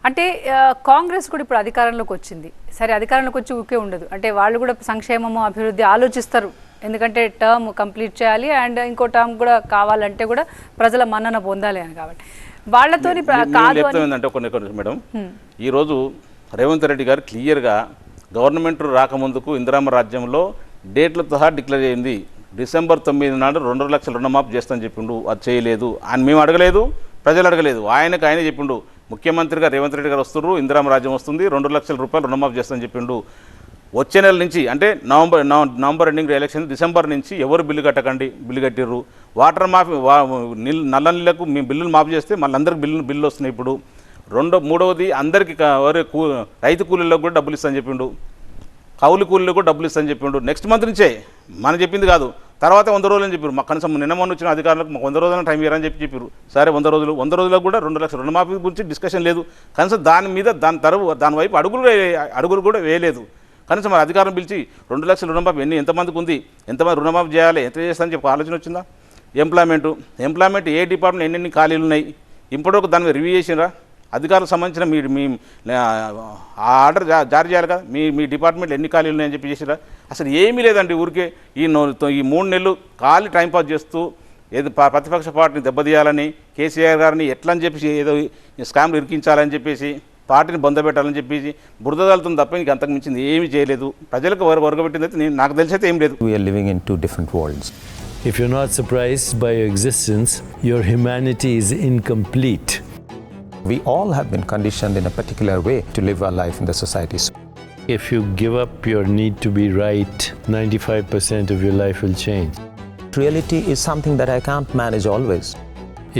అంటే కాంగ్రెస్ కూడా ఇప్పుడు అధికారంలోకి వచ్చింది. సరే అధికారంలోకి వచ్చి ఊకే ఉండదు. అంటే వాళ్ళు కూడా సంక్షేమము అభివృద్ధి ఆలోచిస్తారు. ఎందుకంటే టర్మ్ కంప్లీట్ చేయాలి అండ్ ఇంకో టర్మ్ కూడా కావాలంటే కూడా ప్రజల మన్నన పొందాలి అని. కాబట్టి వాళ్ళతోని కాదు అంటే కొన్ని మేడం ఈరోజు రేవంత్ రెడ్డి గారు క్లియర్గా గవర్నమెంట్ రాకముందుకు ఇందిరామ రాజ్యంలో డేట్లతో సహా డిక్లేర్ అయింది. డిసెంబర్ 9 నాడు 2 లక్షల రుణమాఫీ చేస్తానని చెప్పిండు. అది చేయలేదు. ఆయన మేము అడగలేదు, ప్రజలు అడగలేదు. ఆయనే చెప్పిండు. ముఖ్యమంత్రిగా రేవంత్ రెడ్డి గారు వస్తున్నారు, ఇందిరామ రాజ్యం వస్తుంది, 2 లక్షల రూపాయలు రుణమాఫీ చేస్తానని చెప్పిండు. వచ్చే నెల నుంచి అంటే నవంబర్ ఎండింగ్ ఎలక్షన్ డిసెంబర్ నుంచి ఎవరు బిల్లు కట్టకండి, బిల్లు కట్టిర్రు. వాటర్ మాఫీ నల్ల నీళ్లకు మేము బిల్లులు మాఫీ చేస్తే మళ్ళీ అందరికి బిల్లు వస్తున్నాయి. ఇప్పుడు మూడవది అందరికీ రైతు కూలీలకు కూడా డబ్బులు ఇస్తానని చెప్పిండు, కౌలు కూలీలకు కూడా డబ్బులు ఇస్తానని చెప్పిండు. నెక్స్ట్ మంత్ నుంచే మనం చెప్పింది కాదు, తర్వాత 100 రోజులు అని చెప్పారు. మాకు కనీసం నిన్న మొన్న వచ్చిన అధికారులకు మాకు 100 రోజుల టైం ఇవ్వరని చెప్పారు. సరే 100 రోజులకు కూడా 2 లక్షల రుణమాఫీ గురించి డిస్కషన్ లేదు. కనీసం దాని వైపు అడుగులు కూడా వేయలేదు. కనీసం మన అధికారం పిలిచి 2 లక్షల రుణమాఫీ ఎంతమందికి ఉంది, ఎంతమంది రుణమాఫీ చేయాలి, ఎంత చేస్తానని చెప్పి ఆలోచన వచ్చిందా? ఎంప్లాయ్మెంట్ ఏ డిపార్ట్మెంట్ ఎన్ని ఖాళీలు ఉన్నాయి ఇప్పటివరకు దాని మీద రివ్యూ చేసినరా? అధికారులకు సంబంధించిన మీ ఆర్డర్ జారీ చేయాలి కదా. మీ డిపార్ట్మెంట్లో ఎన్ని ఖాళీలు ఉన్నాయని చెప్పి చేసిరా? అసలు ఏమీ లేదండి. ఊరికే ఈ 3 నెలలు ఖాళీ టైంపాస్ చేస్తూ ఏదో ప్రతిపక్ష పార్టీని దెబ్బతీయాలని, కేసీఆర్ గారిని ఎట్లా అని చెప్పేసి ఏదో స్కామ్లు ఇరికించాలని చెప్పేసి, పార్టీని బొందబెట్టాలని చెప్పేసి బురదలుతుంది తప్ప ఇంక అంతకు మించింది ఏమీ చేయలేదు. ప్రజలకు వరగబెట్టింది అయితే నాకు తెలిసి అయితే ఏం లేదు. We are living in two different worlds. If you're not surprised by your existence, your humanity is incomplete. We all have been conditioned in a particular way to live our life in the society. If you give up your need to be right, 95% of your life will change. Reality is something that I can't manage always.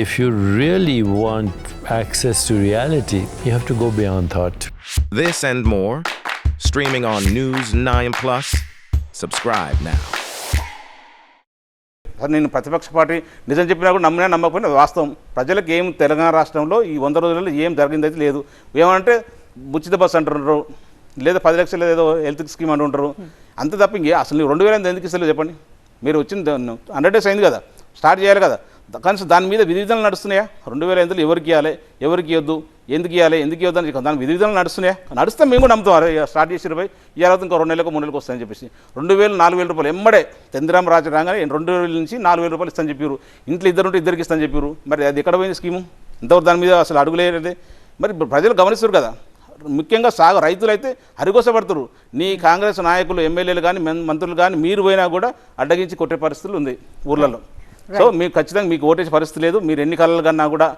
If you really want access to reality, you have to go beyond thought. This and more, streaming on News 9+. Subscribe now. నేను ప్రతిపక్ష party నిజం చెప్పినా కూడా నమ్మకపోయినా వాస్తవం. ప్రజలకు ఏం తెలంగాణ రాష్ట్రంలో ఈ 100 రోజులలో ఏం జరిగింది అయితే లేదు. ఏమంటే ఉచిత బస్సు అంటున్నారు, లేదా 10 లక్షలు ఏదో హెల్త్ స్కీమ్ అంటుంటారు. అంతే తప్ప ఇంకే అసలు 2000 ఎందుకు ఇస్తలేదు చెప్పండి. మీరు వచ్చింది 100 డేస్ అయింది కదా, స్టార్ట్ చేయాలి కదా. కనీసం దాని మీద విధి విధానాలు నడుస్తున్నాయా? 2000 ఎవరికి ఇవ్వాలి, ఎవరికి ఇవ్వద్దు, ఎందుకు ఇవ్వాలి, ఎందుకు ఇవ్వద్దని దాని విధి విధానాలు నడుస్తున్నాయా? నడుస్తే మేము కూడా నమ్ముతాం. స్టార్ట్ చేసి 20 ఇవ్వాలి, ఇంకో 2 నెలలకు 3 నెలలకు వస్తాయని చెప్పేసి 2000 4000 రూపాయలు ఎమ్మడే చంద్రరామ రాజు రాగానే 2000 నుంచి 4000 రూపాయలు ఇస్తాను చెప్పారు. ఇంట్లో ఇద్దరికి ఇస్తాను చెప్పారు. మరి అది ఎక్కడ పోయింది స్కీము? ఇంతవరకు దాని మీద అసలు అడుగులేదే. మరి ప్రజలు గమనిస్తారు కదా. ముఖ్యంగా రైతులైతే హరిగోసపడుతున్నారు. నీ కాంగ్రెస్ నాయకులు, ఎమ్మెల్యేలు కానీ, మంత్రులు కానీ మీరు పోయినా కూడా అడ్డగించి కొట్టే పరిస్థితులు ఉంది ఊర్లలో. సో మీకు ఖచ్చితంగా మీకు ఓటేసే పరిస్థితి లేదు. మీరు ఎన్ని కళలు కన్నా కూడా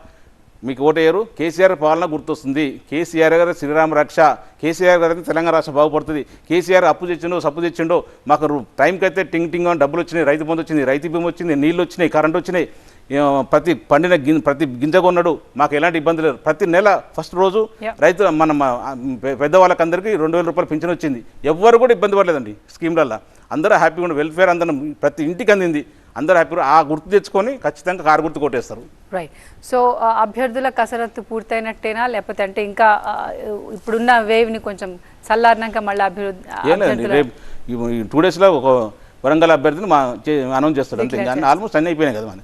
మీకు ఓటేయరు. కేసీఆర్ పాలన గుర్తొస్తుంది. కేసీఆర్ గారు శ్రీరామ రక్ష. కేసీఆర్ గారు అయితే తెలంగాణ రాష్ట్రం బాగుపడుతుంది. కేసీఆర్ అప్పు తెచ్చిండో సప్పు తెచ్చిండో మాకు టైంకి అయితే టింగ్ అని డబ్బులు వచ్చినాయి, రైతు బంధు వచ్చింది, రైతు బీమా వచ్చింది, నీళ్ళు వచ్చినాయి, కరెంట్ వచ్చినాయి, ప్రతి గింజ కొన్నాడు. మాకు ఎలాంటి ఇబ్బంది లేదు. ప్రతి నెల ఫస్ట్ రోజు రైతు మన పెద్దవాళ్ళకందరికీ 2000 రూపాయలు పింఛన్ వచ్చింది. ఎవ్వరు కూడా ఇబ్బంది పడలేదండి స్కీమ్లల్లో. అందరూ హ్యాపీగా ఉండి వెల్ఫేర్ అందరం ప్రతి ఇంటికి అందింది. అందరూ హ్యాపీ. ఆ గుర్తు తెచ్చుకొని ఖచ్చితంగా కారు గుర్తు కొట్టేస్తారు. రైట్. సో అభ్యర్థుల కసరత్తు పూర్తయినట్టేనా, లేకపోతే అంటే ఇంకా ఇప్పుడున్న వేవ్ని కొంచెం చల్లారినాక మళ్ళీ అభ్యర్థి రేపు 2 డేస్లో ఒక వరంగల్ అభ్యర్థిని అనౌన్స్ చేస్తాడు అంతే. ఆల్మోస్ట్ అన్నీ అయిపోయినాయి కదా మన